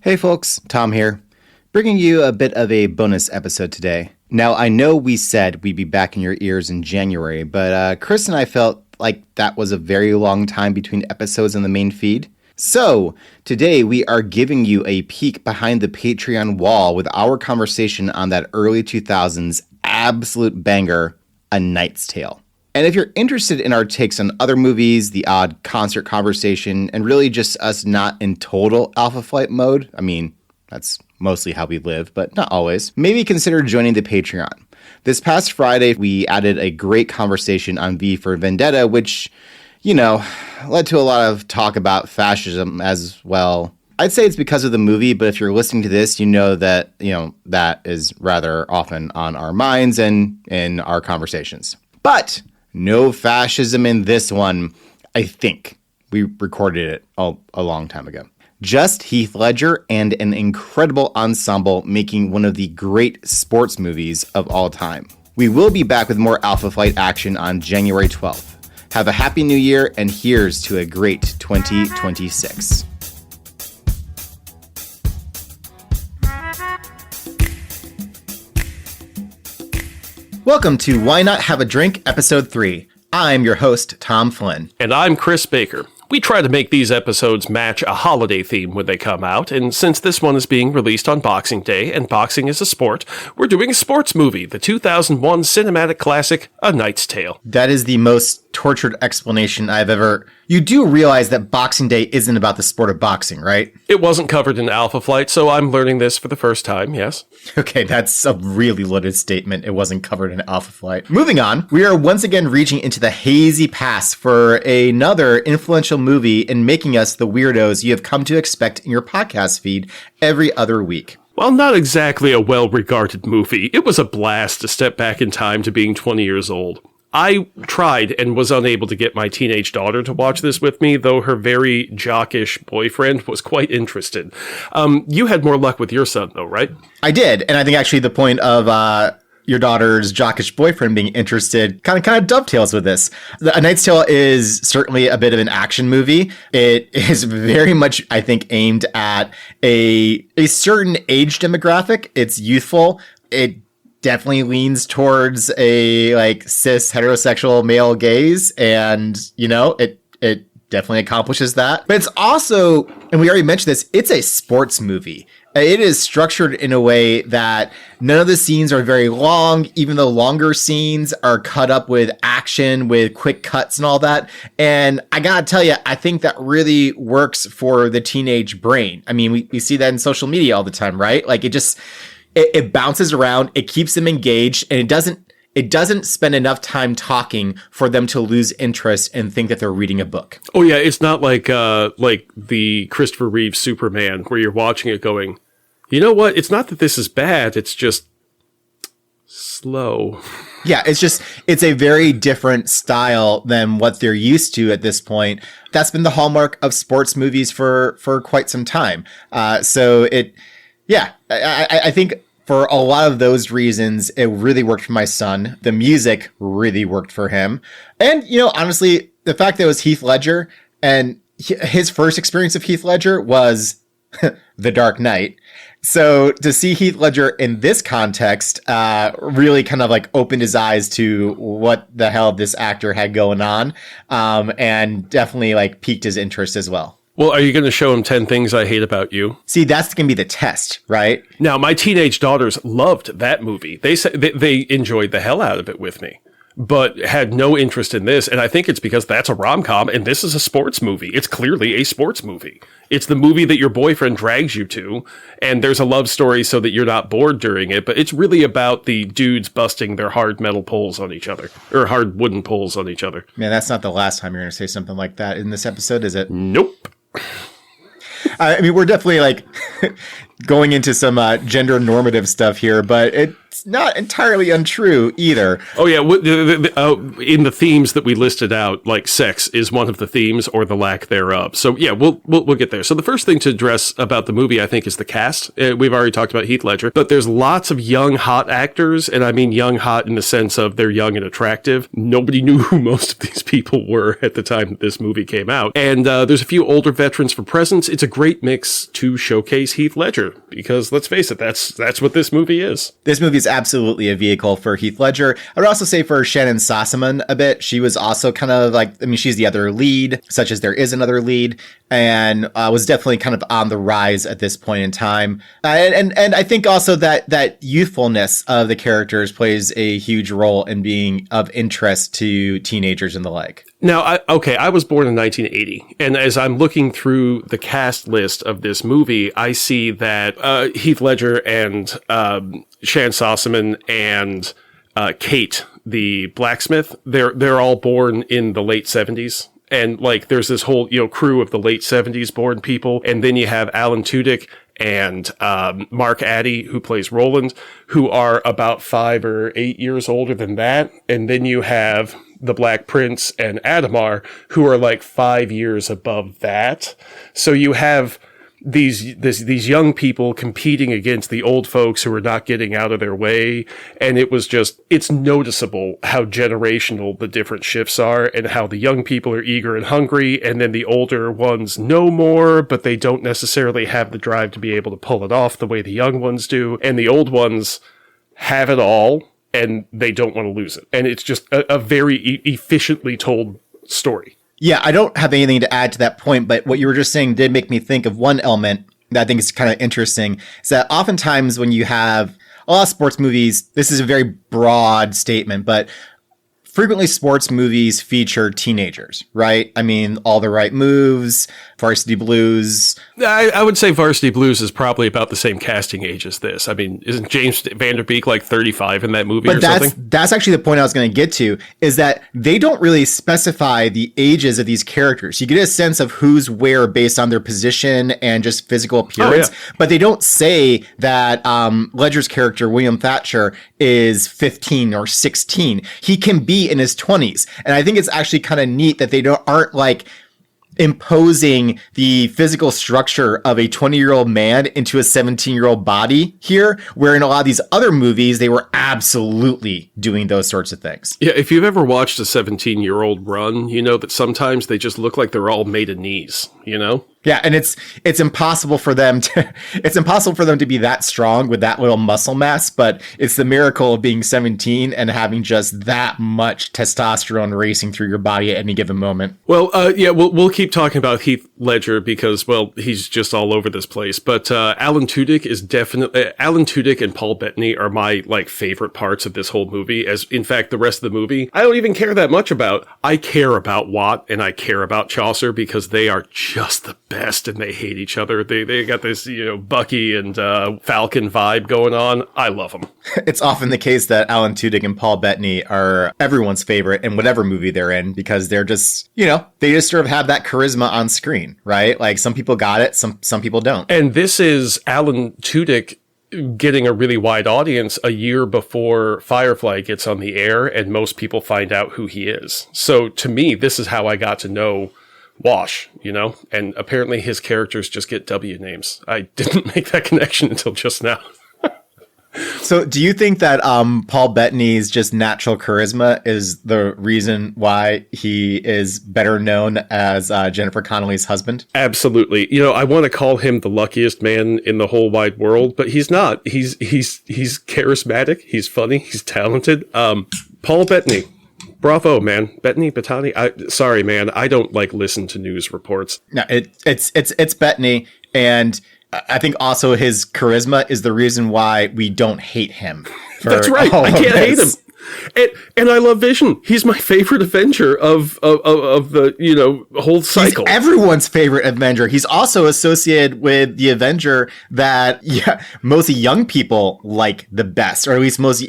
Hey folks, Tom here, bringing you a bit of a bonus episode today. Now, I know we said we'd be back in your ears in January, but Chris and I felt like that was a very long time between episodes on the main feed. So, today we are giving you a peek behind the Patreon wall with our conversation on that early 2000s absolute banger, A Knight's Tale. And if you're interested in our takes on other movies, the odd concert conversation, and really just us not in total Alpha Flight mode, I mean, that's mostly how we live, but not always, maybe consider joining the Patreon. This past Friday, we added a great conversation on V for Vendetta, which, led to a lot of talk about fascism as well. I'd say it's because of the movie, but if you're listening to this, that is rather often on our minds and in our conversations. But no fascism in this one, I think. We recorded it a long time ago. Just Heath Ledger and an incredible ensemble making one of the great sports movies of all time. We will be back with more Alpha Flight action on January 12th. Have a happy new year, and here's to a great 2026. Welcome to Why Not Have a Drink, Episode 3. I'm your host, Tom Flynn. And I'm Chris Baker. We try to make these episodes match a holiday theme when they come out, and since this one is being released on Boxing Day, and boxing is a sport, we're doing a sports movie, the 2001 cinematic classic, A Knight's Tale. That is the most tortured explanation I've ever... You do realize that Boxing Day isn't about the sport of boxing, right? It wasn't covered in Alpha Flight, so I'm learning this for the first time, yes. Okay, that's a really loaded statement. It wasn't covered in Alpha Flight. Moving on, we are once again reaching into the hazy past for another influential movie and making us the weirdos you have come to expect in your podcast feed every other week. While not exactly a well-regarded movie, it was a blast to step back in time to being 20 years old. I tried and was unable to get my teenage daughter to watch this with me, though her very jockish boyfriend was quite interested. You had more luck with your son, though, right? I did, and I think actually the point of your daughter's jockish boyfriend being interested kind of dovetails with this. A Knight's Tale is certainly a bit of an action movie. It is very much, I think, aimed at a certain age demographic. It's youthful. It definitely leans towards a cis heterosexual male gaze, and it definitely accomplishes that. But it's also, and we already mentioned this, it's a sports movie. It is structured in a way that none of the scenes are very long. Even the longer scenes are cut up with action, with quick cuts and all that. And I gotta tell you, I think that really works for the teenage brain. I mean, we see that in social media all the time, right? It bounces around, it keeps them engaged, and it doesn't spend enough time talking for them to lose interest and think that they're reading a book. Oh yeah, it's not like the Christopher Reeve Superman, where you're watching it going, you know what? It's not that this is bad, it's just slow. Yeah, it's a very different style than what they're used to at this point. That's been the hallmark of sports movies for quite some time. I think for a lot of those reasons, it really worked for my son. The music really worked for him. And, honestly, the fact that it was Heath Ledger, and his first experience of Heath Ledger was The Dark Knight. So to see Heath Ledger in this context really kind of opened his eyes to what the hell this actor had going on, and definitely piqued his interest as well. Well, are you going to show him 10 Things I Hate About You? See, that's going to be the test, right? Now, my teenage daughters loved that movie. They said they enjoyed the hell out of it with me, but had no interest in this. And I think it's because that's a rom-com and this is a sports movie. It's clearly a sports movie. It's the movie that your boyfriend drags you to, and there's a love story so that you're not bored during it. But it's really about the dudes busting their hard metal poles on each other, or hard wooden poles on each other. Man, that's not the last time you're going to say something like that in this episode, is it? Nope. I mean, we're definitely going into some gender normative stuff here, but it's not entirely untrue either. Oh yeah, in the themes that we listed out, like sex is one of the themes or the lack thereof. So yeah, we'll get there. So the first thing to address about the movie, I think, is the cast. We've already talked about Heath Ledger, but there's lots of young, hot actors, and I mean young, hot in the sense of they're young and attractive. Nobody knew who most of these people were at the time that this movie came out. And there's a few older veterans for presence. It's a great mix to showcase Heath Ledger, because let's face it, that's what this movie is. This movie is absolutely a vehicle for Heath Ledger. I would also say for Shannon Sossamon a bit. She was also kind of like, I mean, she's the other lead, such as there is another lead, and was definitely kind of on the rise at this point in time. And I think also that youthfulness of the characters plays a huge role in being of interest to teenagers and the like. Now, I was born in 1980, and as I'm looking through the cast list of this movie, I see that Heath Ledger and Shan Sossamon and Kate, the blacksmith, they're all born in the late 70s. And like, there's this whole, crew of the late 70s born people. And then you have Alan Tudyk and Mark Addy, who plays Roland, who are about 5 or 8 years older than that. And then you have the Black Prince and Adamar, who are like 5 years above that. So you have these young people competing against the old folks who are not getting out of their way. And it's noticeable how generational the different shifts are, and how the young people are eager and hungry, and then the older ones know more, but they don't necessarily have the drive to be able to pull it off the way the young ones do. And the old ones have it all, and they don't want to lose it. And it's just a very efficiently told story. Yeah, I don't have anything to add to that point, but what you were just saying did make me think of one element that I think is kind of interesting. Is that oftentimes when you have a lot of sports movies, this is a very broad statement, but frequently sports movies feature teenagers, right? I mean, All the Right Moves, Varsity Blues. I would say Varsity Blues is probably about the same casting age as this. I mean, isn't James Van Der Beek like 35 in that movie or something? But that's actually the point I was going to get to, is that they don't really specify the ages of these characters. You get a sense of who's where based on their position and just physical appearance, but they don't say that Ledger's character, William Thatcher, is 15 or 16. He can be in his 20s. And I think it's actually kind of neat that they aren't like imposing the physical structure of a 20-year-old man into a 17-year-old body here, where in a lot of these other movies, they were absolutely doing those sorts of things. Yeah, if you've ever watched a 17-year-old run, you know that sometimes they just look like they're all made of knees, Yeah, and it's impossible for them to be that strong with that little muscle mass, but it's the miracle of being 17 and having just that much testosterone racing through your body at any given moment. Well, we'll keep talking about Heath Ledger because, well, he's just all over this place. But Alan Tudyk is definitely Alan Tudyk and Paul Bettany are my favorite parts of this whole movie. As in fact, the rest of the movie I don't even care that much about. I care about Watt and I care about Chaucer because they are just the best and they hate each other. They got this Bucky and Falcon vibe going on. I love them. It's often the case that Alan Tudyk and Paul Bettany are everyone's favorite in whatever movie they're in because they're just they just sort of have that charisma on screen, right? Like some people got it, some people don't. And this is Alan Tudyk getting a really wide audience a year before Firefly gets on the air and most people find out who he is. So to me, this is how I got to know Wash, and apparently his characters just get W names. I didn't make that connection until just now. So do you think that Paul Bettany's just natural charisma is the reason why he is better known as Jennifer Connelly's husband? Absolutely. I want to call him the luckiest man in the whole wide world, but he's not. He's charismatic. He's funny. He's talented. Paul Bettany. Bravo, man. Bettany. Sorry, man. I don't listen to news reports. No, it's Bettany, and I think also his charisma is the reason why we don't hate him. That's right. I can't hate him. And I love Vision. He's my favorite Avenger of the, whole cycle. He's everyone's favorite Avenger. He's also associated with the Avenger that most young people like the best, or at least most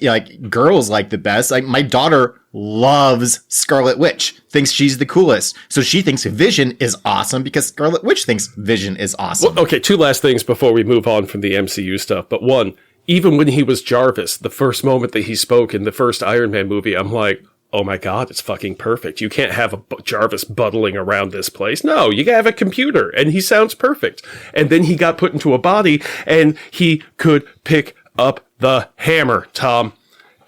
girls like the best. Like my daughter loves Scarlet Witch, thinks she's the coolest. So she thinks Vision is awesome because Scarlet Witch thinks Vision is awesome. Well, okay, two last things before we move on from the MCU stuff. But one, even when he was Jarvis, the first moment that he spoke in the first Iron Man movie, I'm like, oh my God, it's fucking perfect. You can't have a Jarvis buttling around this place. No, you gotta have a computer, and he sounds perfect. And then he got put into a body, and he could pick up the hammer, Tom.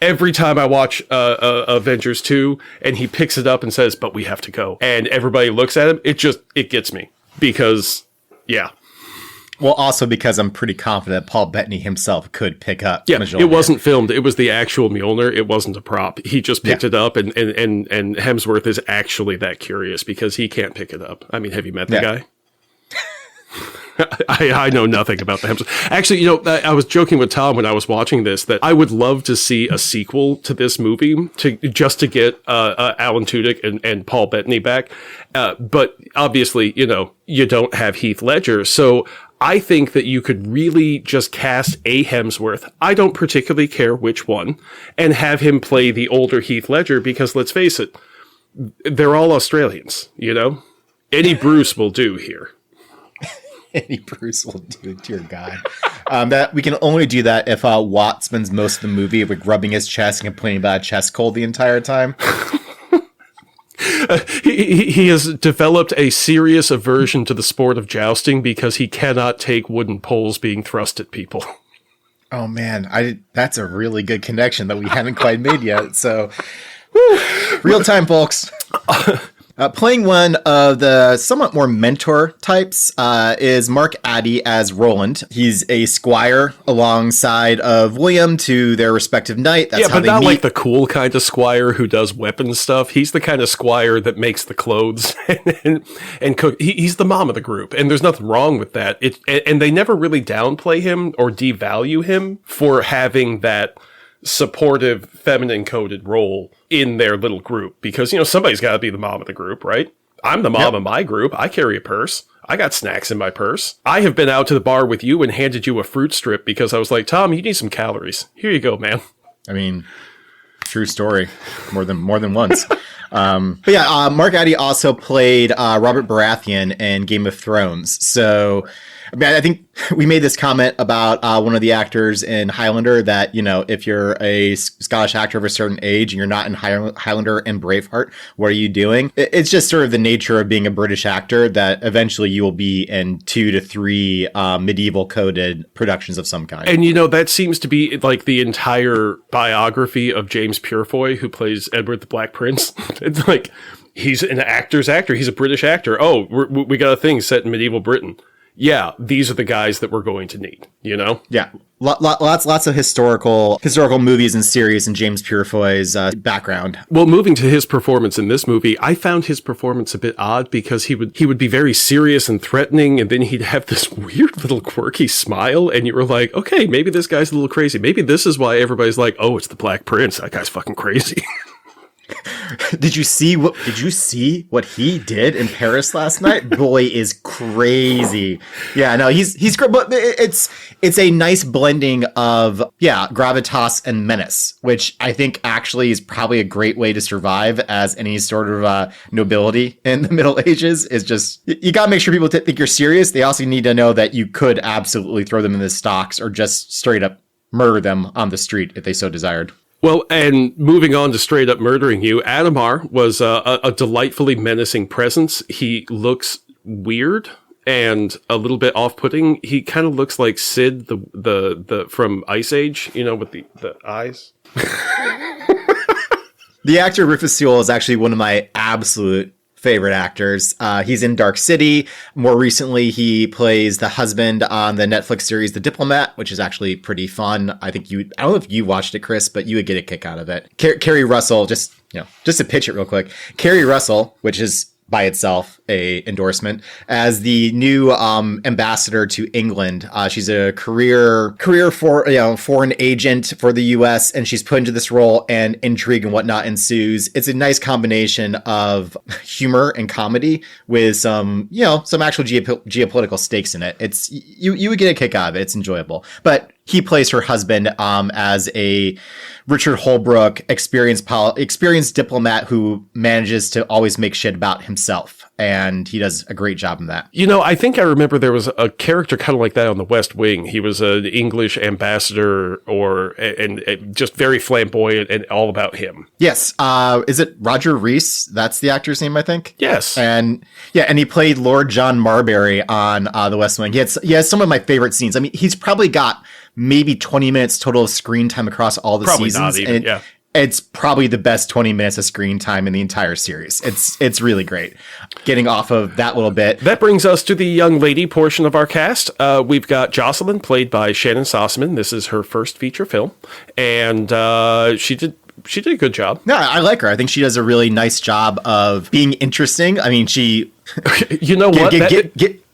Every time I watch Avengers 2, and he picks it up and says, but we have to go. And everybody looks at him, it gets me. Because, yeah. Well, also because I'm pretty confident Paul Bettany himself could pick up. Yeah, it wasn't filmed. It was the actual Mjolnir. It wasn't a prop. He just picked it up, and Hemsworth is actually that curious because he can't pick it up. I mean, have you met the guy? I know nothing about the Hemsworth. Actually, I was joking with Tom when I was watching this that I would love to see a sequel to this movie to get Alan Tudyk and Paul Bettany back. But obviously, you don't have Heath Ledger, so I think that you could really just cast a Hemsworth, I don't particularly care which one, and have him play the older Heath Ledger because, let's face it, they're all Australians, Any Bruce will do here. Any Bruce will do, dear God. That we can only do that if Watt spends most of the movie rubbing his chest and complaining about a chest cold the entire time. He has developed a serious aversion to the sport of jousting because he cannot take wooden poles being thrust at people. Oh man, that's a really good connection that we haven't quite made yet. So, whew, real time, folks. Playing one of the somewhat more mentor types is Mark Addy as Roland. He's a squire alongside of William to their respective knight. That's how but they not meet. like the cool kind of squire who does weapon stuff. He's the kind of squire that makes the clothes and cook. He's the mom of the group, and there's nothing wrong with that. And they never really downplay him or devalue him for having that supportive, feminine-coded role in their little group, because somebody's got to be the mom of the group, right? I'm the mom of my group. I carry a purse. I got snacks in my purse. I have been out to the bar with you and handed you a fruit strip because I was like, Tom, you need some calories. Here you go, man. I mean, true story. More than once. Mark Addy also played Robert Baratheon in Game of Thrones. So, I think we made this comment about one of the actors in Highlander that, if you're a Scottish actor of a certain age and you're not in Highlander and Braveheart, what are you doing? It's just sort of the nature of being a British actor that eventually you will be in 2 to 3 medieval coded productions of some kind. And, that seems to be like the entire biography of James Purefoy, who plays Edward the Black Prince. It's like, he's an actor's actor. He's a British actor. Oh, we got a thing set in medieval Britain. Yeah, these are the guys that we're going to need, Yeah. Lots of historical movies and series in James Purefoy's background. Well, moving to his performance in this movie, I found his performance a bit odd because he would be very serious and threatening, and then he'd have this weird little quirky smile, and you were like, okay, maybe this guy's a little crazy. Maybe this is why everybody's like, oh, it's the Black Prince. That guy's fucking crazy. Did you see what he did in Paris last night? Boy is crazy. Yeah, no, he's great, but it's a nice blending of gravitas and menace, which I think actually is probably a great way to survive as any sort of nobility in the Middle Ages. Is just you got to make sure people think you're serious. They also need to know that you could absolutely throw them in the stocks or just straight up murder them on the street if they so desired. Well, and moving on to straight up murdering you, Adamar was a delightfully menacing presence. He looks weird and a little bit off-putting. He kind of looks like Sid, the from Ice Age, with the eyes. The actor Rufus Sewell is actually one of my absolute favorite actors. He's in Dark City. More recently, he plays the husband on the Netflix series The Diplomat, which is actually pretty fun. I don't know if you watched it, Chris, but you would get a kick out of it. Kerry Russell, just to pitch it real quick. Kerry Russell, which is by itself a endorsement as the new ambassador to England. She's a career for foreign agent for the U.S. and she's put into this role, and intrigue and whatnot ensues. It's a nice combination of humor and comedy with some actual geopolitical stakes in it. It's you would get a kick out of it. It's enjoyable, but he plays her husband as a Richard Holbrooke, experienced diplomat who manages to always make shit about himself. And he does a great job in that. I think I remember there was a character kind of like that on The West Wing. He was an English ambassador and just very flamboyant and all about him. Yes. Is it Roger Rees? That's the actor's name, I think. Yes. And he played Lord John Marbury on The West Wing. He has some of my favorite scenes. I mean, he's probably got maybe 20 minutes total of screen time across all the probably seasons. Not even, yeah. It's probably the best 20 minutes of screen time in the entire series. It's really great. Getting off of that little bit. That brings us to the young lady portion of our cast. We've got Jocelyn, played by Shannon Sossaman. This is her first feature film, and she did a good job. No, I like her. I think she does a really nice job of being interesting. I mean, she... You know what?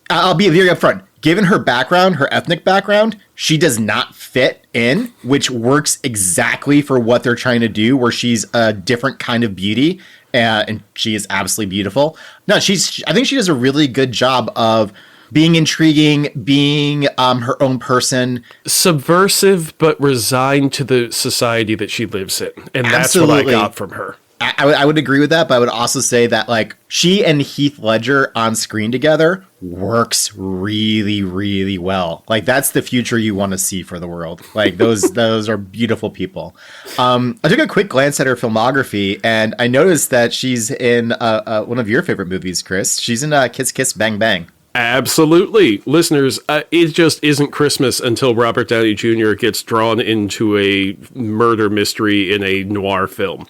I'll be very upfront. Given her background, her ethnic background, she does not fit in, which works exactly for what they're trying to do, where she's a different kind of beauty, and she is absolutely beautiful. No, I think she does a really good job of being intriguing, being her own person. Subversive, but resigned to the society that she lives in. And that's what I got from her. I would agree with that, but I would also say that like she and Heath Ledger on screen together works really, really well. Like that's the future you want to see for the world. Like those are beautiful people. I took a quick glance at her filmography and I noticed that she's in one of your favorite movies, Chris. She's in Kiss Kiss Bang Bang. Absolutely. Listeners, it just isn't Christmas until Robert Downey Jr. gets drawn into a murder mystery in a noir film.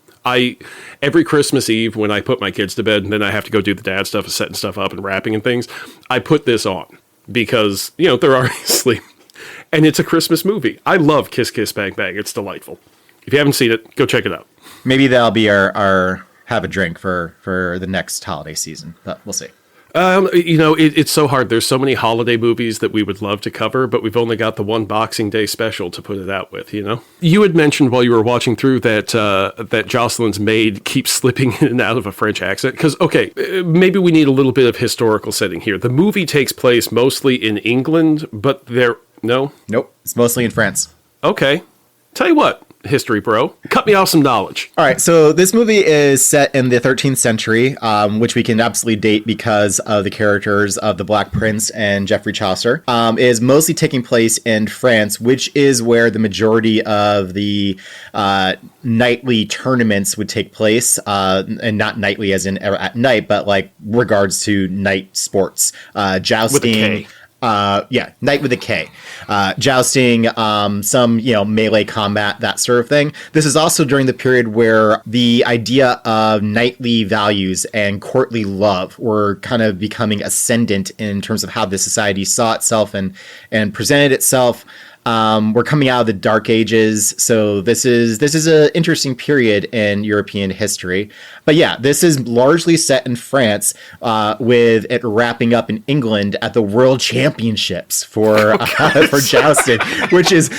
Every Christmas Eve when I put my kids to bed and then I have to go do the dad stuff of setting stuff up and wrapping and things, I put this on because, they're already asleep. And it's a Christmas movie. I love Kiss Kiss Bang Bang. It's delightful. If you haven't seen it, go check it out. Maybe that'll be our have a drink for the next holiday season, but we'll see. It's so hard. There's so many holiday movies that we would love to cover, but we've only got the one Boxing Day special to put it out with, You had mentioned while you were watching through that Jocelyn's maid keeps slipping in and out of a French accent. Because, maybe we need a little bit of historical setting here. The movie takes place mostly in England, but no? Nope. It's mostly in France. Okay. Tell you what. History bro, cut me off some knowledge. All right, so this movie is set in the 13th century, which we can absolutely date because of the characters of the Black Prince and Geoffrey Chaucer. Is mostly taking place in France, which is where the majority of the nightly tournaments would take place, and not nightly as in at night, but like regards to night sports, jousting. With a K. Knight with a K. Jousting, some, melee combat, that sort of thing. This is also during the period where the idea of knightly values and courtly love were kind of becoming ascendant in terms of how the society saw itself and presented itself. We're coming out of the Dark Ages, so this is an interesting period in European history. But yeah, this is largely set in France, with it wrapping up in England at the World Championships for jousting, which is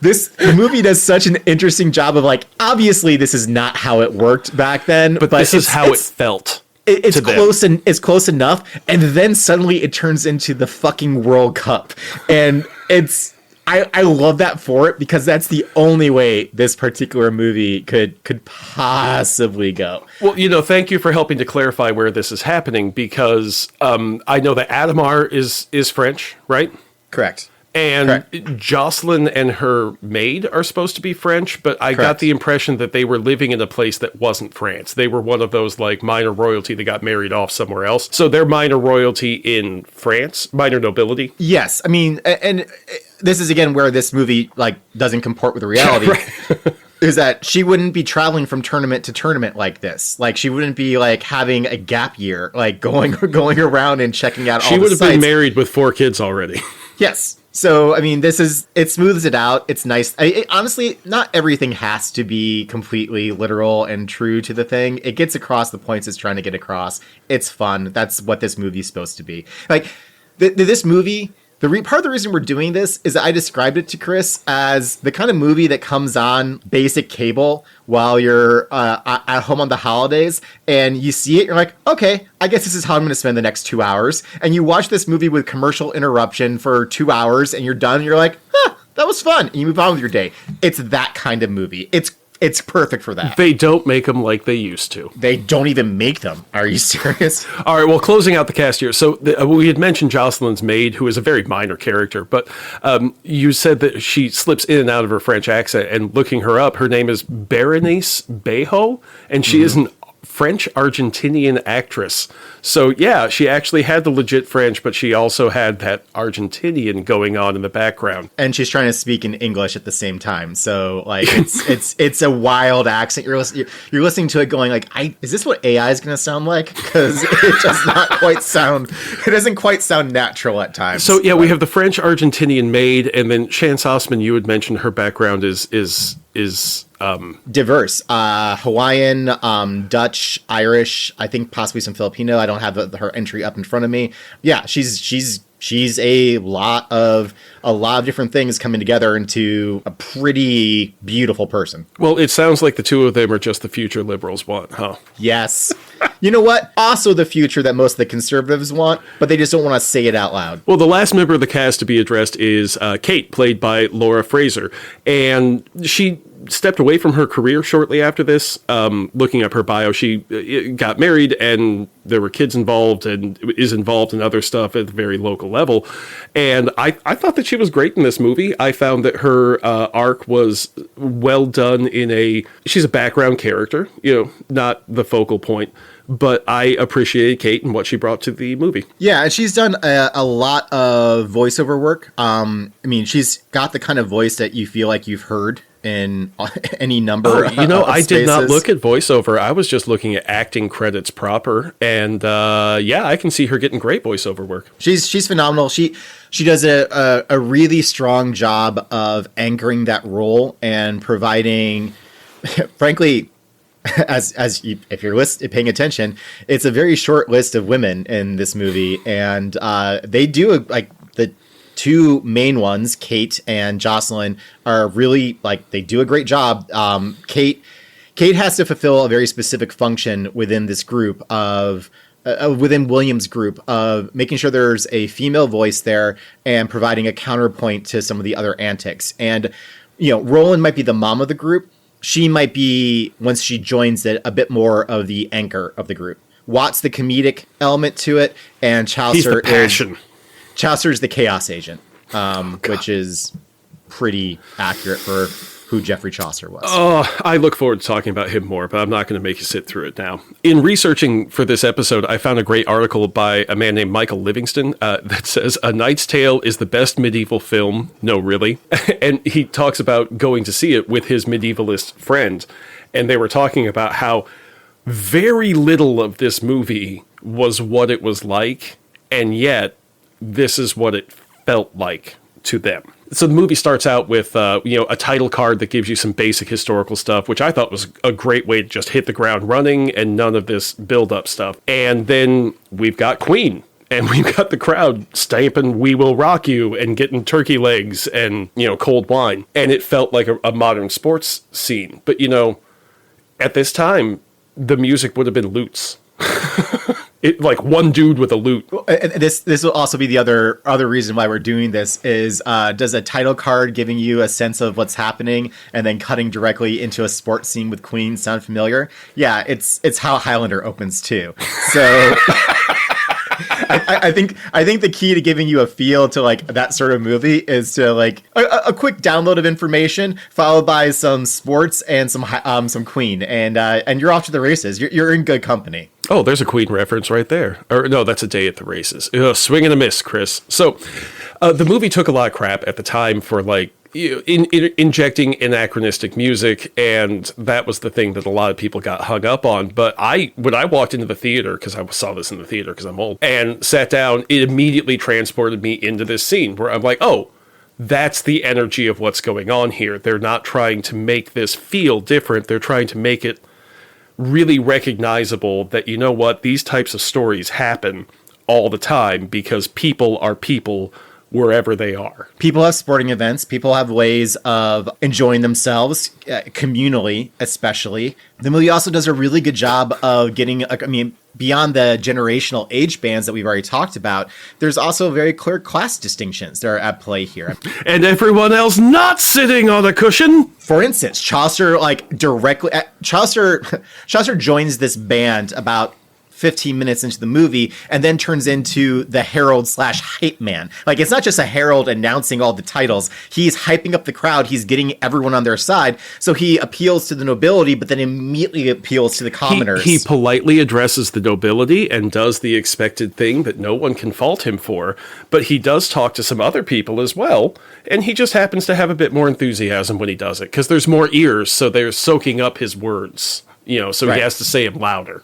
the movie does such an interesting job of like, obviously this is not how it worked back then, but this is how it felt. It's close and it's close enough, and then suddenly it turns into the fucking World Cup, and I love that for it because that's the only way this particular movie could possibly go. Well, thank you for helping to clarify where this is happening because I know that Adamar is French, right? Correct. And Jocelyn and her maid are supposed to be French, but I got the impression that they were living in a place that wasn't France. They were one of those like minor royalty that got married off somewhere else. So they're minor royalty in France, minor nobility. Yes. I mean, and this is again where this movie like doesn't comport with reality. Is that she wouldn't be traveling from tournament to tournament like this. Like she wouldn't be like having a gap year, like going around and checking out all the sites. She would have been married with 4 kids already. Yes. So, I mean, it smooths it out. It's nice. Honestly, not everything has to be completely literal and true to the thing. It gets across the points it's trying to get across. It's fun. That's what this movie's supposed to be. Like, this movie, part of the reason we're doing this is that I described it to Chris as the kind of movie that comes on basic cable while you're at home on the holidays, and you see it, you're like, okay, I guess this is how I'm going to spend the next 2 hours. And you watch this movie with commercial interruption for 2 hours, and you're done, and you're like, that was fun, and you move on with your day. It's that kind of movie. It's perfect for that. They don't make them like they used to. They don't even make them. Are you serious? All right, well, closing out the cast here. So we had mentioned Jocelyn's maid, who is a very minor character, but you said that she slips in and out of her French accent, and looking her up, her name is Berenice Bejo, and she is an French Argentinian actress. So yeah, she actually had the legit French, but she also had that Argentinian going on in the background. And she's trying to speak in English at the same time. So like it's a wild accent. You're listening to it going like, is this what AI is going to sound like? Because it does not quite sound. It doesn't quite sound natural at times. So yeah, we have the French Argentinian maid, and then Chance Osman. You had mentioned her background is diverse. Hawaiian, Dutch, Irish, I think possibly some Filipino. I don't have her entry up in front of me. Yeah, she's a lot of different things coming together into a pretty beautiful person. Well, it sounds like the two of them are just the future liberals want, huh? Yes. You know what? Also the future that most of the conservatives want, but they just don't want to say it out loud. Well, the last member of the cast to be addressed is Kate, played by Laura Fraser. And she stepped away from her career shortly after this. Looking up her bio, she got married and there were kids involved and is involved in other stuff at a very local level. And I thought that she was great in this movie. I found that her arc was well done she's a background character, not the focal point. But I appreciated Kate and what she brought to the movie. Yeah, and she's done a lot of voiceover work. I mean, she's got the kind of voice that you feel like you've heard in any number of I spaces. did not look at voiceover. I was just looking at acting credits proper. And I can see her getting great voiceover work. She's phenomenal. She does a really strong job of anchoring that role and providing, frankly, if you're paying attention, it's a very short list of women in this movie, and they do the two main ones, Kate and Jocelyn, are really they do a great job. Kate has to fulfill a very specific function within this group of within William's group of making sure there's a female voice there and providing a counterpoint to some of the other antics. And Roland might be the mom of the group. She might be, once she joins it, a bit more of the anchor of the group. Watt's the comedic element to it, and Chaucer Chaucer's the chaos agent, which is pretty accurate for who Geoffrey Chaucer was. Oh, I look forward to talking about him more, but I'm not going to make you sit through it now. In researching for this episode, I found a great article by a man named Michael Livingston that says, A Knight's Tale is the best medieval film. No, really. And he talks about going to see it with his medievalist friend. And they were talking about how very little of this movie was what it was like, and yet this is what it felt like to them. So the movie starts out with, a title card that gives you some basic historical stuff, which I thought was a great way to just hit the ground running and none of this build-up stuff. And then we've got Queen, and we've got the crowd stamping "We Will Rock You" and getting turkey legs and, cold wine. And it felt like a modern sports scene. But, at this time, the music would have been lutes. One dude with a lute. And this will also be the other reason why we're doing this is does a title card giving you a sense of what's happening and then cutting directly into a sports scene with Queen sound familiar? Yeah, it's how Highlander opens too. So I think the key to giving you a feel to that sort of movie is to a quick download of information followed by some sports and some Queen and you're off to the races. You're in good company. Oh, there's a Queen reference right there. Or no, that's A Day at the Races. Swing and a miss, Chris. So the movie took a lot of crap at the time for injecting anachronistic music, and that was the thing that a lot of people got hung up on. But when I walked into the theater, because I saw this in the theater because I'm old, and sat down, it immediately transported me into this scene where I'm like, oh, That's the energy of what's going on here. They're not trying to make this feel different. They're trying to make it really recognizable that, you know what, these types of stories happen all the time because people are people wherever they are. People have sporting events. People have ways of enjoying themselves, communally, especially. The movie also does a really good job of getting, beyond the generational age bands that we've already talked about, there's also very clear class distinctions that are at play here. And everyone else not sitting on a cushion. For instance, Chaucer, Chaucer joins this band about 15 minutes into the movie and then turns into the herald / hype man. Like, it's not just a herald announcing all the titles. He's hyping up the crowd. He's getting everyone on their side. So he appeals to the nobility, but then immediately appeals to the commoners. He politely addresses the nobility and does the expected thing that no one can fault him for. But he does talk to some other people as well. And he just happens to have a bit more enthusiasm when he does it because there's more ears. So they're soaking up his words, so right. He has to say them louder.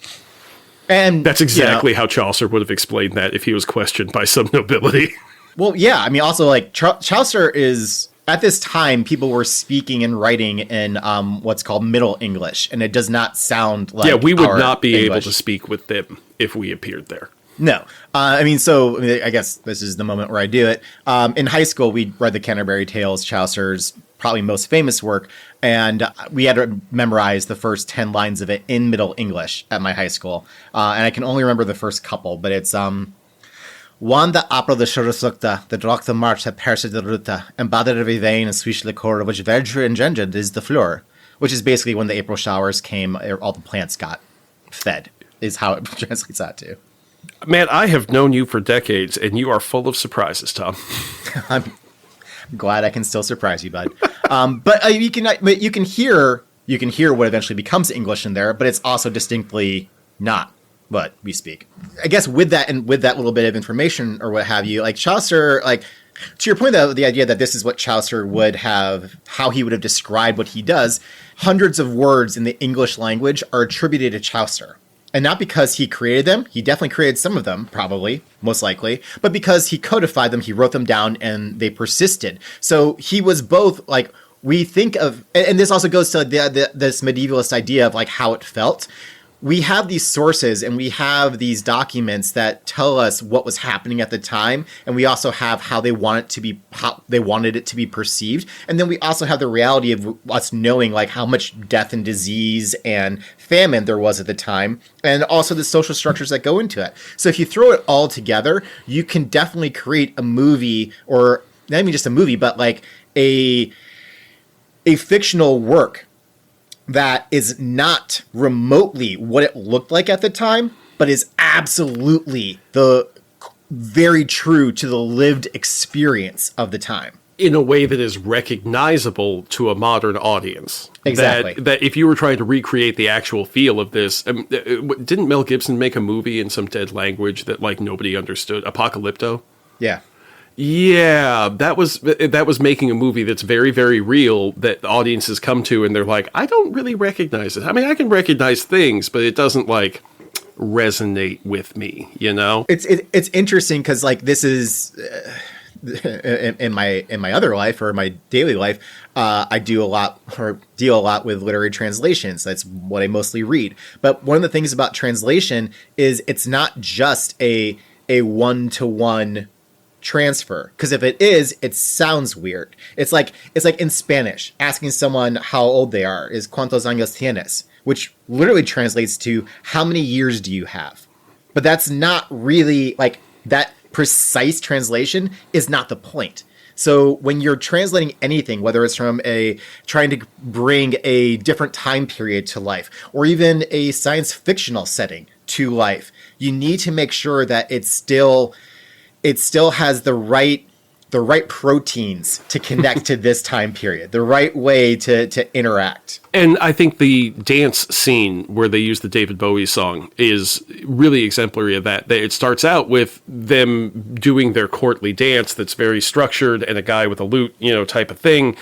And that's exactly how Chaucer would have explained that if he was questioned by some nobility. Well, yeah. I mean, also, like, Chaucer is, at this time, people were speaking and writing in what's called Middle English, and it does not sound like we would not be English. able to speak with them if we appeared there. No. I guess this is the moment where I do it. In high school, we read the Canterbury Tales, Chaucer's probably most famous work, and we had to memorize the first 10 lines of it in Middle English at my high school. And I can only remember the first couple, but it's Wanda apro de shorosukta, the drock the march that perse de ruta, and bada de vein and swish le cor, which verdure engendered is the fleur, which is basically when the April showers came, all the plants got fed, is how it translates that to. Man, I have known you for decades, and you are full of surprises, Tom. I'm glad I can still surprise you, bud. But you can hear what eventually becomes English in there, but it's also distinctly not what we speak. I guess with that little bit of information or what have you, like Chaucer, like to your point, though, the idea that this is what Chaucer would have, how he would have described what he does, hundreds of words in the English language are attributed to Chaucer. And not because he created them, he definitely created some of them, probably, most likely, but because he codified them, he wrote them down, and they persisted. So he was both, like, we think of, and this also goes to this medievalist idea of, like, how it felt. We have these sources and we have these documents that tell us what was happening at the time, and we also have how they wanted it to be perceived, and then we also have the reality of us knowing like how much death and disease and famine there was at the time, and also the social structures that go into it. So if you throw it all together, you can definitely create a movie, or not even just a movie, but like a fictional work that is not remotely what it looked like at the time, but is absolutely very true to the lived experience of the time. In a way that is recognizable to a modern audience. Exactly. That if you were trying to recreate the actual feel of this, didn't Mel Gibson make a movie in some dead language that like nobody understood? Apocalypto? Yeah. Yeah, that was making a movie that's very, very real that audiences come to and they're like, I don't really recognize it. I mean, I can recognize things, but it doesn't like resonate with me, you know? It's interesting because like this is in my other life or my daily life, I do a lot or deal a lot with literary translations. That's what I mostly read. But one of the things about translation is it's not just a one-to-one transfer, because if it is, it sounds weird. It's like in Spanish, asking someone how old they are is "cuántos años tienes," which literally translates to "how many years do you have?" But that's not really like that precise translation is not the point. So when you're translating anything, whether it's from trying to bring a different time period to life, or even a science fictional setting to life, you need to make sure that it still has the right proteins to connect to this time period, the right way to interact. And I think the dance scene where they use the David Bowie song is really exemplary of that. It starts out with them doing their courtly dance that's very structured and a guy with a lute, type of thing.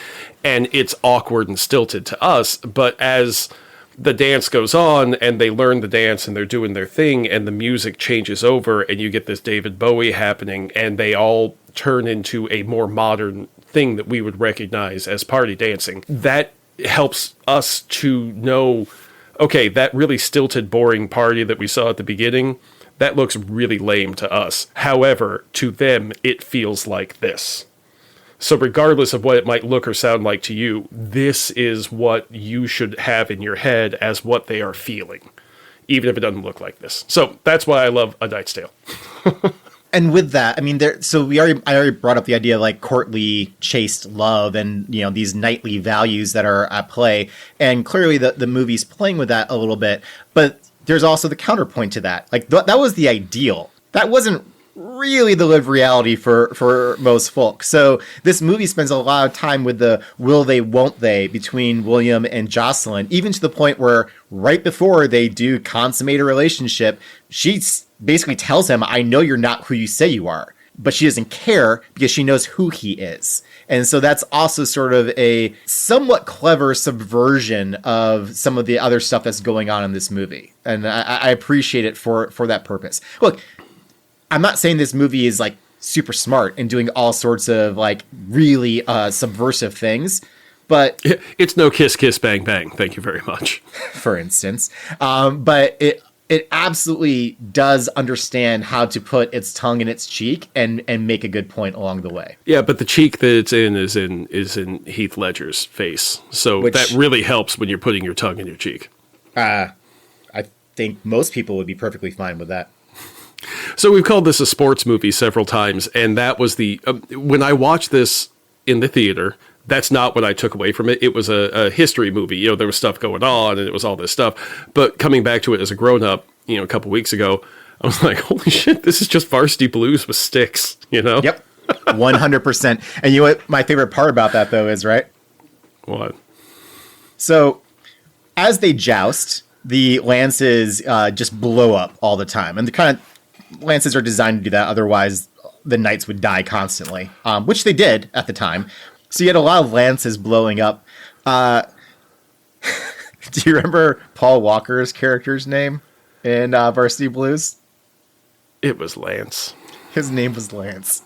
And it's awkward and stilted to us. But as the dance goes on and they learn the dance and they're doing their thing and the music changes over and you get this David Bowie happening and they all turn into a more modern thing that we would recognize as party dancing. That helps us to know, okay, that really stilted, boring party that we saw at the beginning, that looks really lame to us. However, to them, it feels like this. So regardless of what it might look or sound like to you, this is what you should have in your head as what they are feeling, even if it doesn't look like this. So that's why I love A Knight's Tale. And with that, I mean, I already brought up the idea of like courtly, chaste love and, these knightly values that are at play. And clearly the movie's playing with that a little bit. But there's also the counterpoint to that. Like, that was the ideal. That wasn't really the lived reality for most folk. So this movie spends a lot of time with the will they, won't they between William and Jocelyn, even to the point where right before they do consummate a relationship, she basically tells him, I know you're not who you say you are, but she doesn't care because she knows who he is. And so that's also sort of a somewhat clever subversion of some of the other stuff that's going on in this movie. And I appreciate it for that purpose. Look, I'm not saying this movie is like super smart and doing all sorts of like really subversive things, but it's no kiss, kiss, bang, bang. Thank you very much. For instance, but it absolutely does understand how to put its tongue in its cheek and make a good point along the way. Yeah, but the cheek that it's in is in Heath Ledger's face, so that really helps when you're putting your tongue in your cheek. I think most people would be perfectly fine with that. So we've called this a sports movie several times, and that was the when I watched this in the theater, that's not what I took away from it. It was a history movie. There was stuff going on, and it was all this stuff. But coming back to it as a grown-up, a couple weeks ago, I was like, holy shit, this is just Varsity Blues with sticks, Yep, 100%. And you know what my favorite part about that, though, is, right? What? So as they joust, the lances just blow up all the time. And the kind of lances are designed to do that. Otherwise, the knights would die constantly, which they did at the time. So you had a lot of lances blowing up. Do you remember Paul Walker's character's name in Varsity Blues? It was Lance. His name was Lance.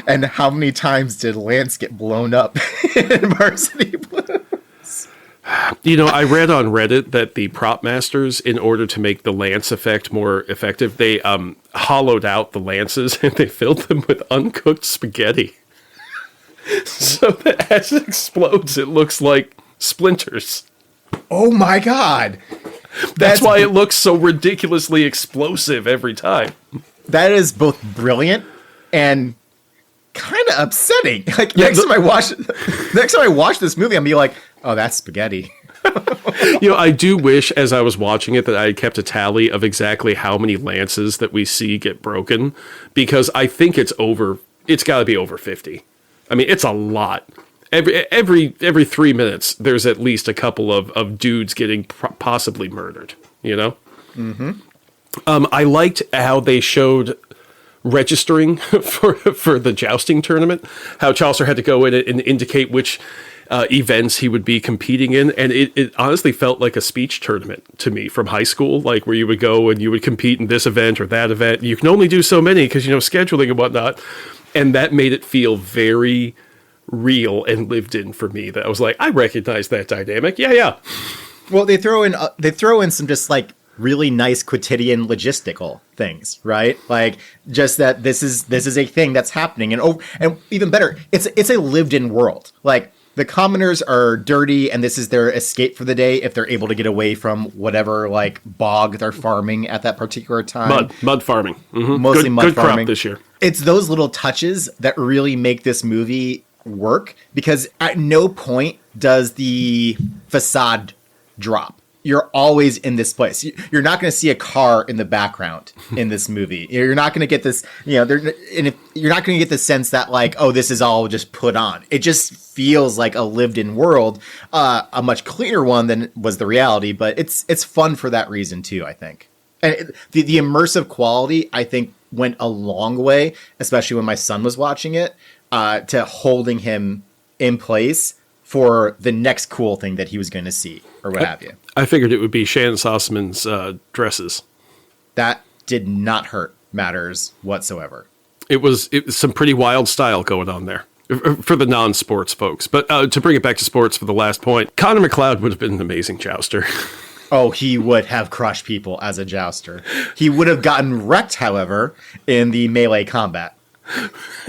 And how many times did Lance get blown up in Varsity Blues? I read on Reddit that the prop masters, in order to make the lance effect more effective, they hollowed out the lances and they filled them with uncooked spaghetti. So that as it explodes, it looks like splinters. Oh my God. That's why it looks so ridiculously explosive every time. That is both brilliant and kind of upsetting. Like next time I watch this movie, I'm gonna be like, oh, that's spaghetti. I do wish as I was watching it that I had kept a tally of exactly how many lances that we see get broken, because I think it's got to be over 50. I mean, it's a lot. Every 3 minutes, there's at least a couple of dudes getting possibly murdered, Mm-hmm. I liked how they showed registering for the jousting tournament, how Chaucer had to go in and indicate which events he would be competing in, and it honestly felt like a speech tournament to me from high school, like where you would go and you would compete in this event or that event. You can only do so many because scheduling and whatnot, and that made it feel very real and lived in for me. That I was like, I recognize that dynamic. Yeah. Well, they throw in some just like really nice quotidian logistical things, right? Like just that this is a thing that's happening, and even better, it's a lived in world. Like the commoners are dirty, and this is their escape for the day if they're able to get away from whatever like bog they're farming at that particular time. Mud farming, mostly mud good farming. Crop this year. It's those little touches that really make this movie work, because at no point does the facade drop. You're always in this place. You're not going to see a car in the background in this movie. You're not going to get this, you're not going to get the sense that like, oh, this is all just put on. It just feels like a lived-in world, a much cleaner one than was the reality. But it's fun for that reason too, I think. And the immersive quality, I think, went a long way, especially when my son was watching it, to holding him in place for the next cool thing that he was going to see or what have you. I figured it would be Shannon Sossaman's dresses. That did not hurt matters whatsoever. It was some pretty wild style going on there. for the non-sports folks. But to bring it back to sports for the last point, Connor McLeod would have been an amazing jouster. Oh, he would have crushed people as a jouster. He would have gotten wrecked, however, in the melee combat.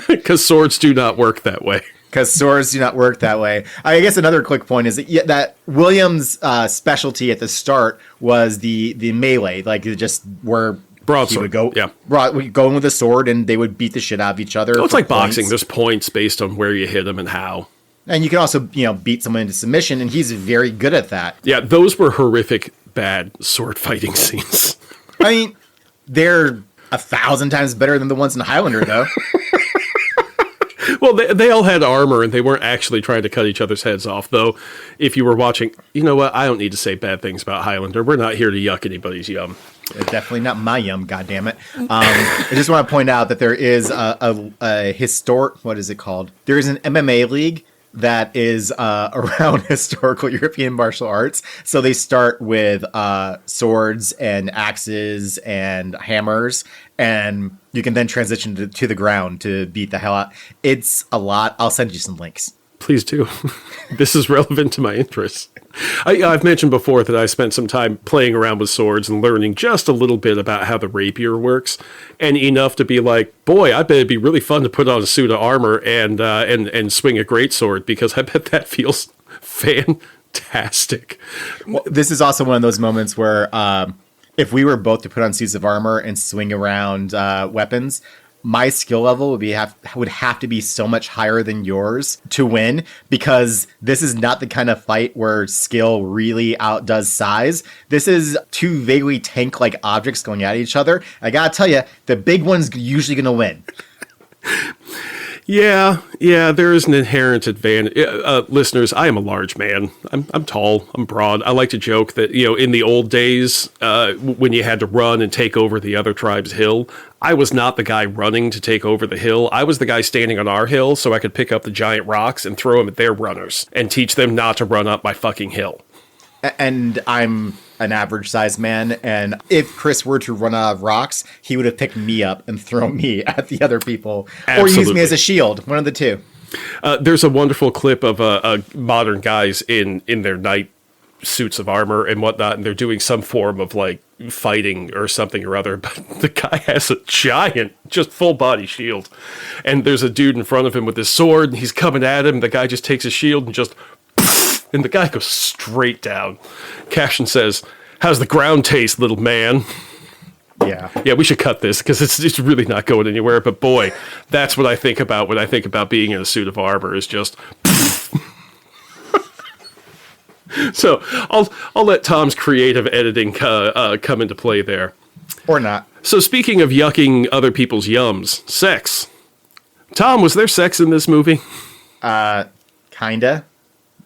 Because swords do not work that way. Because swords do not work that way. I guess another quick point is that Williams' specialty at the start was the melee. Like, it just where broadsword. Would go in with a sword, and they would beat the shit out of each other. Oh, it's like points. boxing. There's points based on where you hit them and how. And you can also, beat someone into submission, and he's very good at that. Yeah, those were horrific, bad sword fighting scenes. I mean, they're 1,000 times better than the ones in Highlander, though. Well, they all had armor, and they weren't actually trying to cut each other's heads off, though. If you were watching, you know what? I don't need to say bad things about Highlander. We're not here to yuck anybody's yum. Definitely not my yum, goddammit. I just want to point out that there is a historic, what is it called? There is an MMA league that is around historical European martial arts. So they start with swords and axes and hammers, and you can then transition to the ground to beat the hell out. It's a lot. I'll send you some links. Please do. This is relevant to my interests. I've mentioned before that I spent some time playing around with swords and learning just a little bit about how the rapier works, and enough to be like, boy, I bet it'd be really fun to put on a suit of armor and swing a greatsword, because I bet that feels fantastic. Well, this is also one of those moments where if we were both to put on suits of armor and swing around weapons, my skill level would have to be so much higher than yours to win, because this is not the kind of fight where skill really outdoes size. This is two vaguely tank-like objects going at each other. I gotta tell you, the big one's usually gonna win. Yeah, there is an inherent advantage. Listeners, I am a large man. I'm tall. I'm broad. I like to joke that, in the old days, when you had to run and take over the other tribe's hill, I was not the guy running to take over the hill. I was the guy standing on our hill so I could pick up the giant rocks and throw them at their runners and teach them not to run up my fucking hill. And I'm an average sized man, and if Chris were to run out of rocks, he would have picked me up and thrown me at the other people. Absolutely. Or use me as a shield, one of the two. There's a wonderful clip of modern guys in their knight suits of armor and whatnot, and they're doing some form of like fighting or something or other, but the guy has a giant, just full body shield, and there's a dude in front of him with his sword, and he's coming at him. The guy just takes his shield and just and the guy goes straight down. Caption says, "How's the ground taste, little man?" Yeah, we should cut this because it's really not going anywhere. But boy, that's what I think about when I think about being in a suit of armor, is just. So I'll let Tom's creative editing come into play there, or not. So speaking of yucking other people's yums, sex. Tom, was there sex in this movie? Kinda.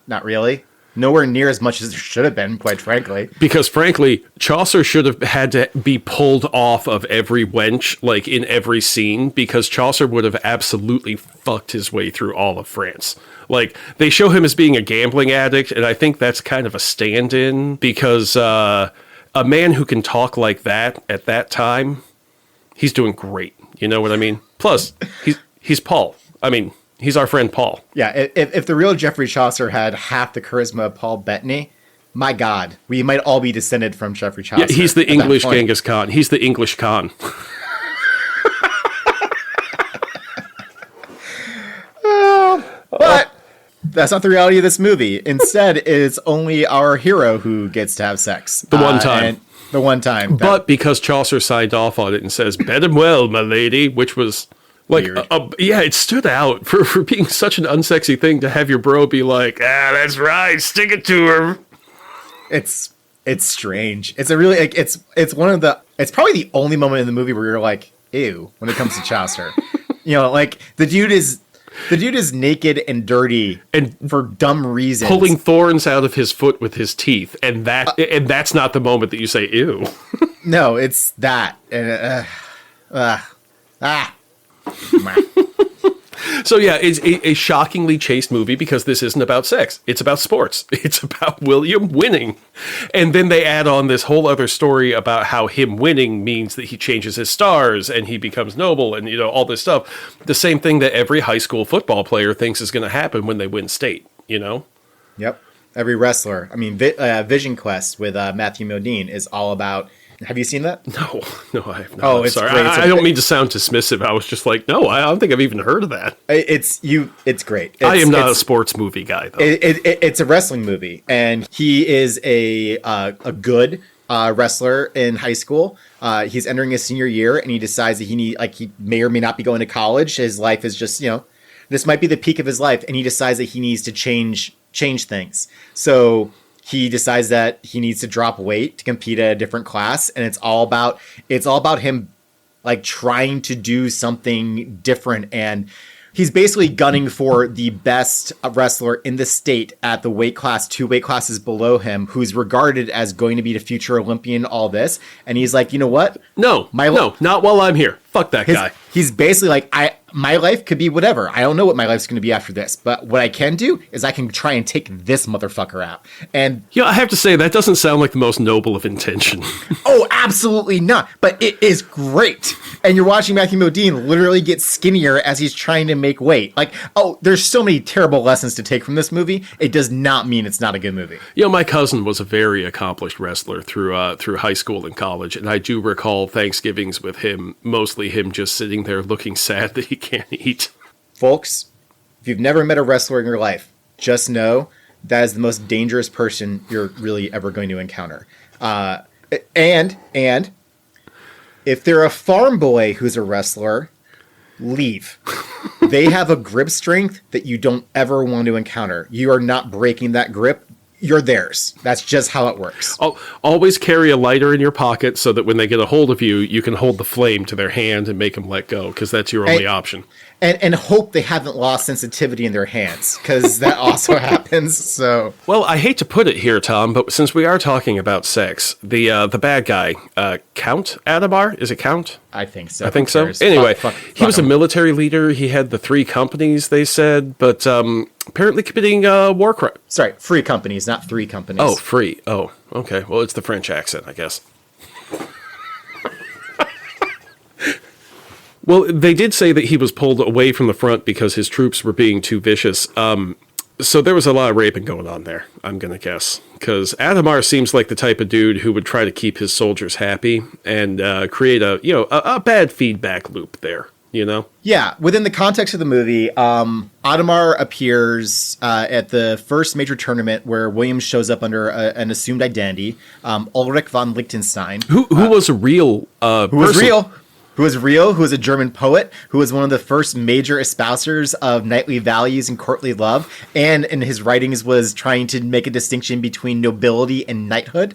Not really. Nowhere near as much as there should have been, quite frankly. Because, frankly, Chaucer should have had to be pulled off of every wench, like, in every scene, because Chaucer would have absolutely fucked his way through all of France. Like, they show him as being a gambling addict, and I think that's kind of a stand-in, because a man who can talk like that at that time, he's doing great. You know what I mean? Plus, he's Paul. I mean, he's our friend Paul. Yeah, if the real Geoffrey Chaucer had half the charisma of Paul Bettany, my God, we might all be descended from Geoffrey Chaucer. Yeah, he's the English Genghis Khan. He's the English Khan. But that's not the reality of this movie. Instead, it's only our hero who gets to have sex. The one time. The one time. But because Chaucer signed off on it and says, "Bet him well, my lady," which was... like, it stood out for being such an unsexy thing to have your bro be like, that's right, stick it to her. It's strange. It's a really, it's probably the only moment in the movie where you're like, ew, when it comes to Chaucer. Like, the dude is naked and dirty and for dumb reasons. Pulling thorns out of his foot with his teeth. And that's not the moment that you say, ew. No, it's that. And, So yeah, it's a shockingly chaste movie because this isn't about sex. It's about sports. It's about William winning. And then they add on this whole other story about how him winning means that he changes his stars and he becomes noble and, all this stuff. The same thing that every high school football player thinks is going to happen when they win state, Yep. Every wrestler. I mean, Vision Quest with Matthew Modine is all about. Have you seen that? No, I have not. Oh, I'm it's sorry. great. I don't mean to sound dismissive. I was just like, no, I don't think I've even heard of that. It's great. I am not a sports movie guy, though. It's a wrestling movie, and he is a good wrestler in high school. He's entering his senior year, and he decides that he may or may not be going to college. His life is just, this might be the peak of his life, and he decides that he needs to change things. So he decides that he needs to drop weight to compete at a different class, and it's all about him trying to do something different, and he's basically gunning for the best wrestler in the state at the weight class 2 weight classes below him, who's regarded as going to be the future Olympian, all this. And he's like, you know what? No, not while I'm here. Fuck that guy. He's basically like, my life could be whatever. I don't know what my life's going to be after this, but what I can do is I can try and take this motherfucker out. And I have to say, that doesn't sound like the most noble of intention. Oh, absolutely not. But it is great. And you're watching Matthew Modine literally get skinnier as he's trying to make weight. There's so many terrible lessons to take from this movie. It does not mean it's not a good movie. My cousin was a very accomplished wrestler through high school and college, and I do recall Thanksgivings with him, mostly him just sitting there looking sad that he can't eat. Folks, if you've never met a wrestler in your life, just know that is the most dangerous person you're really ever going to encounter. And if they're a farm boy who's a wrestler, leave. They have a grip strength that you don't ever want to encounter. You are not breaking that grip. You're theirs. That's just how it works. Always carry a lighter in your pocket so that when they get a hold of you, you can hold the flame to their hand and make them let go, because that's your only option. And hope they haven't lost sensitivity in their hands, because that also happens. So, well, I hate to put it here, Tom, but since we are talking about sex, the bad guy, Count Adamar, is it Count? I think so. I think so. Anyway, he was a military leader. He had the 3 companies, they said, but apparently committing war crime. Sorry, free companies, not 3 companies. Oh, free. Oh, okay. Well, it's the French accent, I guess. Well, they did say that he was pulled away from the front because his troops were being too vicious. So there was a lot of raping going on there, I'm going to guess. Because Adamar seems like the type of dude who would try to keep his soldiers happy and create a bad feedback loop there, Yeah, within the context of the movie, Adamar appears at the first major tournament where Williams shows up under an assumed identity, Ulrich von Liechtenstein. Who was a real person. Who was a German poet, who was one of the first major espousers of knightly values and courtly love, and in his writings was trying to make a distinction between nobility and knighthood,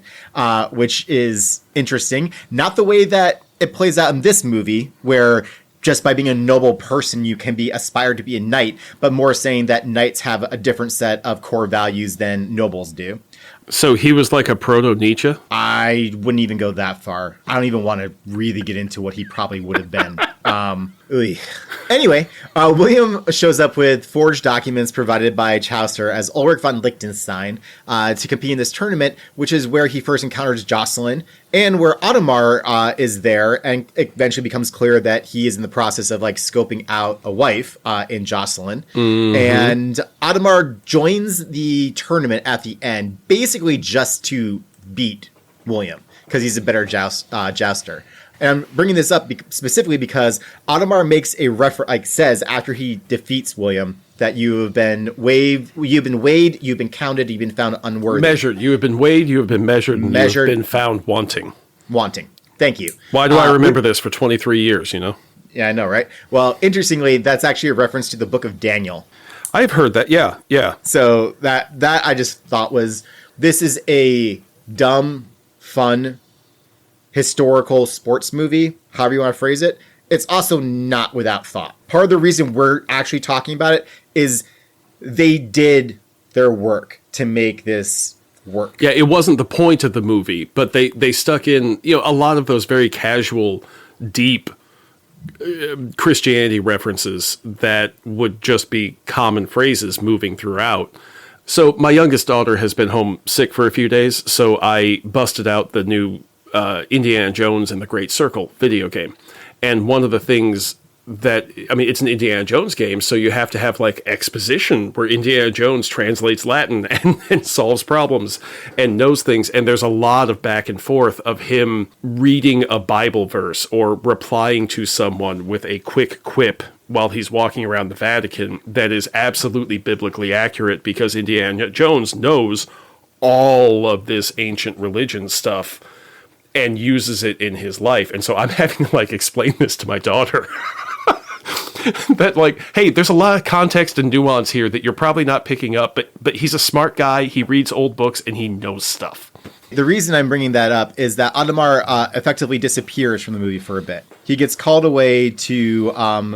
which is interesting. Not the way that it plays out in this movie, where just by being a noble person, you can be aspired to be a knight, but more saying that knights have a different set of core values than nobles do. So he was like a proto-Nietzsche? I wouldn't even go that far. I don't even want to really get into what he probably would have been. Anyway, William shows up with forged documents provided by Chaucer as Ulrich von Liechtenstein to compete in this tournament, which is where he first encounters Jocelyn, and where Adamar is there, and it eventually becomes clear that he is in the process of scoping out a wife in Jocelyn. Mm-hmm. And Adamar joins the tournament at the end, basically just to beat William, because he's a better jouster. And I'm bringing this up specifically because Adamar makes a says after he defeats William that you have been weighed, you've been counted, you've been found unworthy. Measured. You have been weighed, you have been measured, and you have been found wanting. Wanting. Thank you. Why do I remember this for 23 years, Yeah, I know, right? Well, interestingly, that's actually a reference to the book of Daniel. I've heard that, yeah. So that I just thought this is a dumb, fun, historical sports movie, however you want to phrase it. It's also not without thought. Part of the reason we're actually talking about it is they did their work to make this work. Yeah, it wasn't the point of the movie, but they stuck in, a lot of those very casual, deep Christianity references that would just be common phrases moving throughout. So my youngest daughter has been home sick for a few days, so I busted out the new Indiana Jones and the Great Circle video game. And one of the things it's an Indiana Jones game, so you have to have like exposition where Indiana Jones translates Latin and solves problems and knows things. And there's a lot of back and forth of him reading a Bible verse or replying to someone with a quick quip while he's walking around the Vatican that is absolutely biblically accurate because Indiana Jones knows all of this ancient religion stuff and uses it in his life. And so I'm having to like explain this to my daughter. That like, hey, there's a lot of context and nuance here that you're probably not picking up, but he's a smart guy. He reads old books and he knows stuff. The reason I'm bringing that up is that Adamar effectively disappears from the movie for a bit. He gets called away to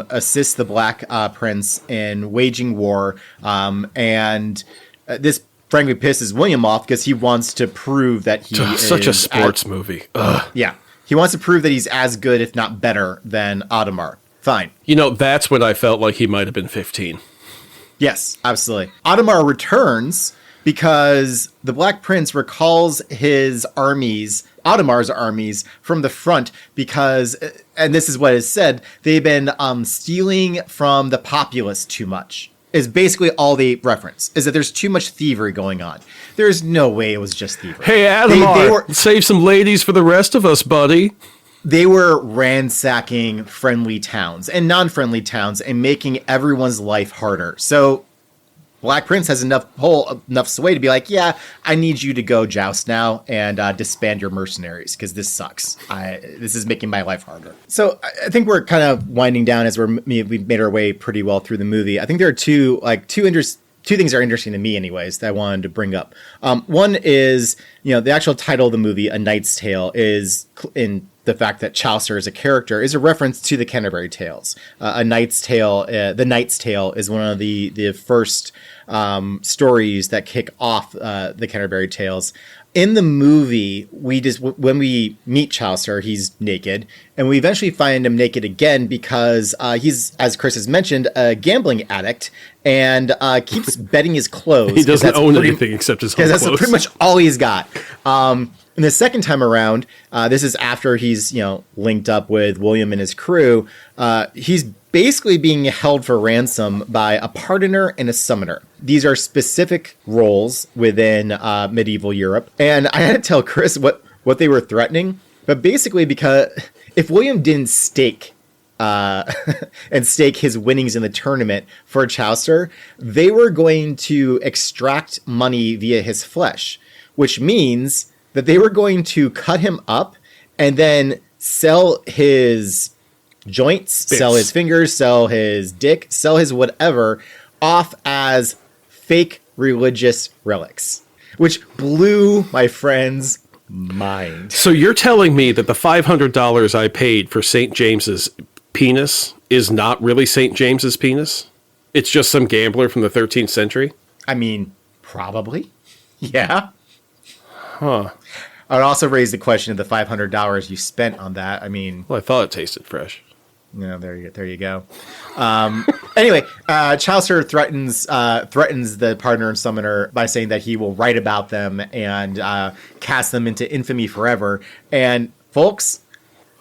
assist the Black Prince in waging war, and this frankly pisses William off because he wants to prove that he is such a sports movie. Ugh. Yeah, he wants to prove that he's as good, if not better, than Adamar. Fine. That's when I felt like he might have been 15. Yes, absolutely. Adamar returns because the Black Prince recalls his armies, Adamar's armies, from the front because, and this is what is said, they've been stealing from the populace too much. Is basically all they reference, is that there's too much thievery going on. There's no way it was just thievery. Hey, Adamar, save some ladies for the rest of us, buddy. They were ransacking friendly towns and non-friendly towns and making everyone's life harder. So Black Prince has enough sway to be like, yeah, I need you to go joust now and disband your mercenaries because this sucks. This is making my life harder. So I think we're kind of winding down as we've made our way pretty well through the movie. I think there are two things that are interesting to me anyways that I wanted to bring up. One is, the actual title of the movie, A Knight's Tale, is in the fact that Chaucer as a character is a reference to the Canterbury Tales. A Knight's Tale, The Knight's Tale is one of the first stories that kick off the Canterbury Tales. In the movie, when we meet Chaucer, he's naked, and we eventually find him naked again because he's, as Chris has mentioned, a gambling addict and keeps betting his clothes. He doesn't own anything except his own clothes. That's pretty much all he's got. And the second time around, this is after he's linked up with William and his crew. He's basically being held for ransom by a pardoner and a summoner. These are specific roles within medieval Europe. And I had to tell Chris what they were threatening. But basically, because if William didn't stake his winnings in the tournament for Chaucer, they were going to extract money via his flesh, which means that they were going to cut him up and then sell his joints, sell his fingers, sell his dick, sell his whatever off as fake religious relics, which blew my friend's mind. So you're telling me that the $500 I paid for St. James's penis is not really St. James's penis? It's just some gambler from the 13th century? I mean, probably. Yeah. Huh. I would also raise the question of the $500 you spent on that. I mean, well, I thought it tasted fresh. There you go. Anyway, Chaucer threatens the partner and summoner by saying that he will write about them and cast them into infamy forever. And folks,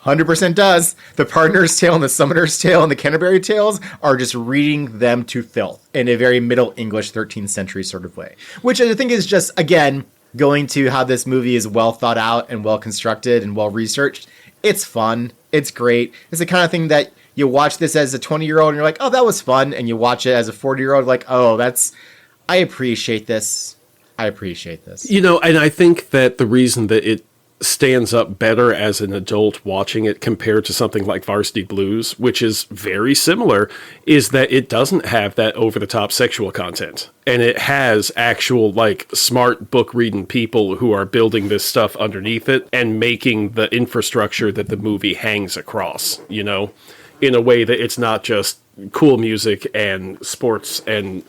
100% does. The partner's tale and the summoner's tale and the Canterbury Tales are just reading them to filth in a very Middle English 13th century sort of way, which I think is just, again, going to how this movie is well thought out and well constructed and well researched. It's fun. It's great. It's the kind of thing that you watch this as a 20-year-old and you're like, oh, that was fun. And you watch it as a 40-year-old like, oh, I appreciate this. I appreciate this. And I think that the reason that it stands up better as an adult watching it compared to something like Varsity Blues, which is very similar, is that it doesn't have that over-the-top sexual content. And it has actual, smart book-reading people who are building this stuff underneath it and making the infrastructure that the movie hangs across, in a way that it's not just, cool music and sports and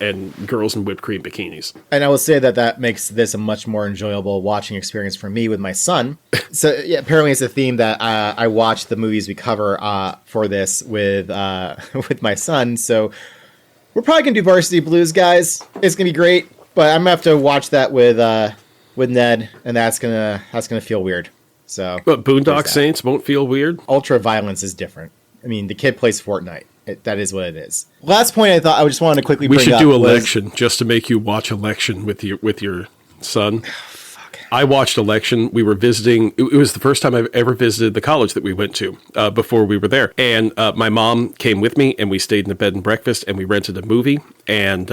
girls in whipped cream bikinis. And I will say that makes this a much more enjoyable watching experience for me with my son. So yeah, apparently it's a theme that I watch the movies we cover for this with with my son. So we're probably gonna do Varsity Blues, guys. It's gonna be great, but I'm gonna have to watch that with Ned, and that's gonna feel weird. So, but Boondock Saints won't feel weird. Ultra violence is different. I mean, the kid plays Fortnite. That is what it is. Last point I just wanted to quickly bring up. We should do Election just to make you watch Election with your son. I watched Election. We were visiting. It was the first time I've ever visited the college that we went to before we were there. And my mom came with me, and we stayed in a bed and breakfast, and we rented a movie. And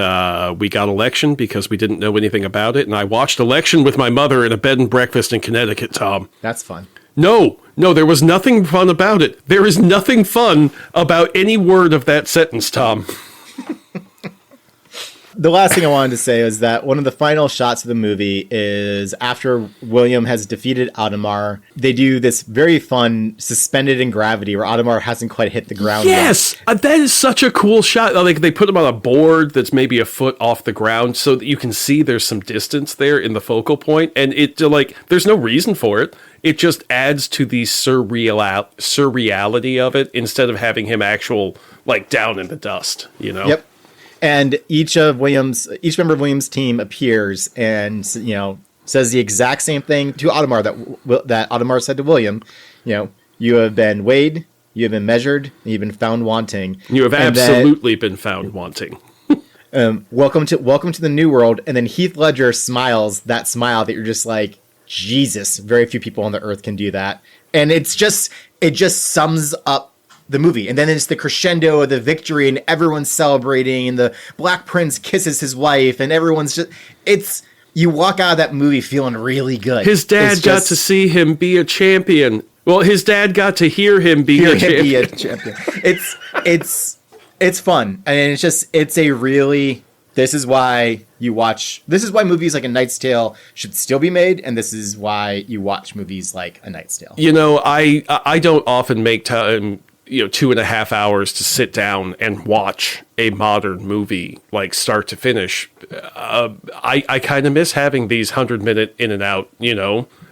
we got Election because we didn't know anything about it. And I watched Election with my mother in a bed and breakfast in Connecticut, Tom. That's fun. No, there was nothing fun about it. There is nothing fun about any word of that sentence, Tom. The last thing I wanted to say is that one of the final shots of the movie is after William has defeated Audemars. They do this very fun suspended in gravity where Audemars hasn't quite hit the ground yes! yet. That is such a cool shot. Like they put him on a board that's maybe a foot off the ground so that you can see there's some distance there in the focal point. And it there's no reason for it. It just adds to the surreality of it instead of having him down in the dust, you know? Yep. And each member of Williams' team appears and, says the exact same thing to Audemars that Audemars said to William. You have been weighed, you have been measured, and you've been found wanting. You have absolutely been found wanting. Welcome to the new world. And then Heath Ledger smiles that smile that you're just like, Jesus, very few people on the earth can do that. And it just sums up the movie. And then it's the crescendo of the victory and everyone's celebrating and the Black Prince kisses his wife and everyone's you walk out of that movie feeling really good. His dad got to see him be a champion. Well, his dad got to hear him be a champion. It's fun. And this is why movies like A Knight's Tale should still be made, and this is why you watch movies like A Knight's Tale. I don't often make time, 2.5 hours to sit down and watch a modern movie, like start to finish. I kind of miss having these 100-minute in and out,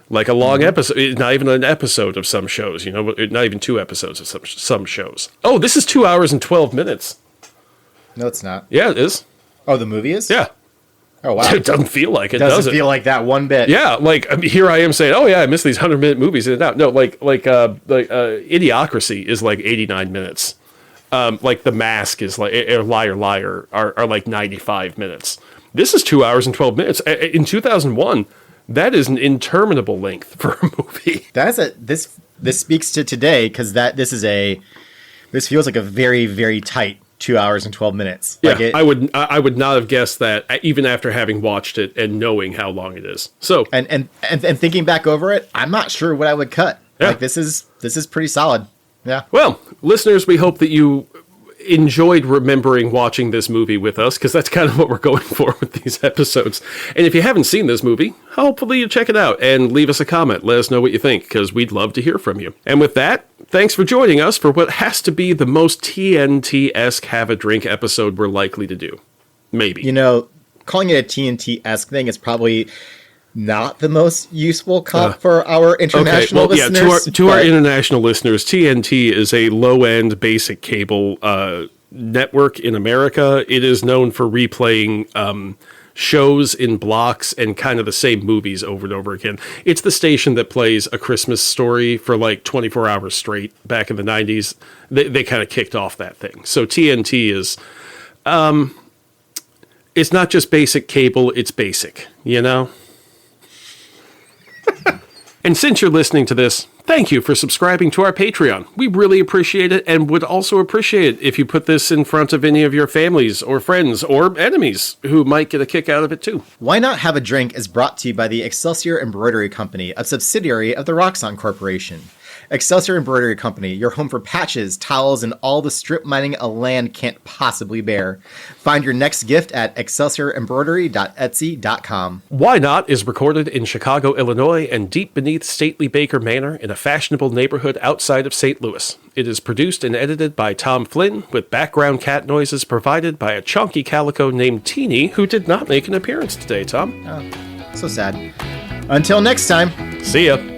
like a long episode, not even an episode of some shows, not even 2 episodes of some shows. Oh, this is 2 hours and 12 minutes. No, it's not. Yeah, it is. Oh, the movie is? Yeah. Oh, wow. It doesn't feel like it, does it? Feel like that one bit. Yeah, here I am saying, oh yeah, I miss these 100-minute movies in and out. No, Idiocracy is like 89 minutes. The Mask is or Liar Liar are like 95 minutes. This is 2 hours and 12 minutes. In 2001, that is an interminable length for a movie. This speaks to today because this feels like a very, very tight 2 hours and 12 minutes. Yeah, I would not have guessed that even after having watched it and knowing how long it is. So and thinking back over it, I'm not sure what I would cut. Yeah. This is pretty solid. Yeah. Well, listeners, we hope that you enjoyed remembering watching this movie with us, because that's kind of what we're going for with these episodes. And if you haven't seen this movie, hopefully you check it out and leave us a comment. Let us know what you think, because we'd love to hear from you. And with that, thanks for joining us for what has to be the most TNT-esque have a drink episode we're likely to do. Maybe. Calling it a TNT-esque thing is probably not the most useful comp for our international listeners. Yeah, to our international listeners, TNT is a low-end basic cable network in America. It is known for replaying shows in blocks and kind of the same movies over and over again. It's the station that plays A Christmas Story for like 24 hours straight back in the 90s. They kind of kicked off that thing. So TNT is... it's not just basic cable, it's basic, And since you're listening to this, thank you for subscribing to our Patreon. We really appreciate it, and would also appreciate it if you put this in front of any of your families or friends or enemies who might get a kick out of it too. Why Not Have a Drink is brought to you by the Excelsior Embroidery Company, a subsidiary of the Roxxon Corporation. Excelsior Embroidery Company, your home for patches, towels, and all the strip mining a land can't possibly bear. Find your next gift at excelsiorembroidery.etsy.com. Why Not is recorded in Chicago, Illinois, and deep beneath stately Baker Manor in a fashionable neighborhood outside of St. Louis. It is produced and edited by Tom Flynn, with background cat noises provided by a chunky calico named Teeny, who did not make an appearance today, Tom. Oh, so sad. Until next time. See ya.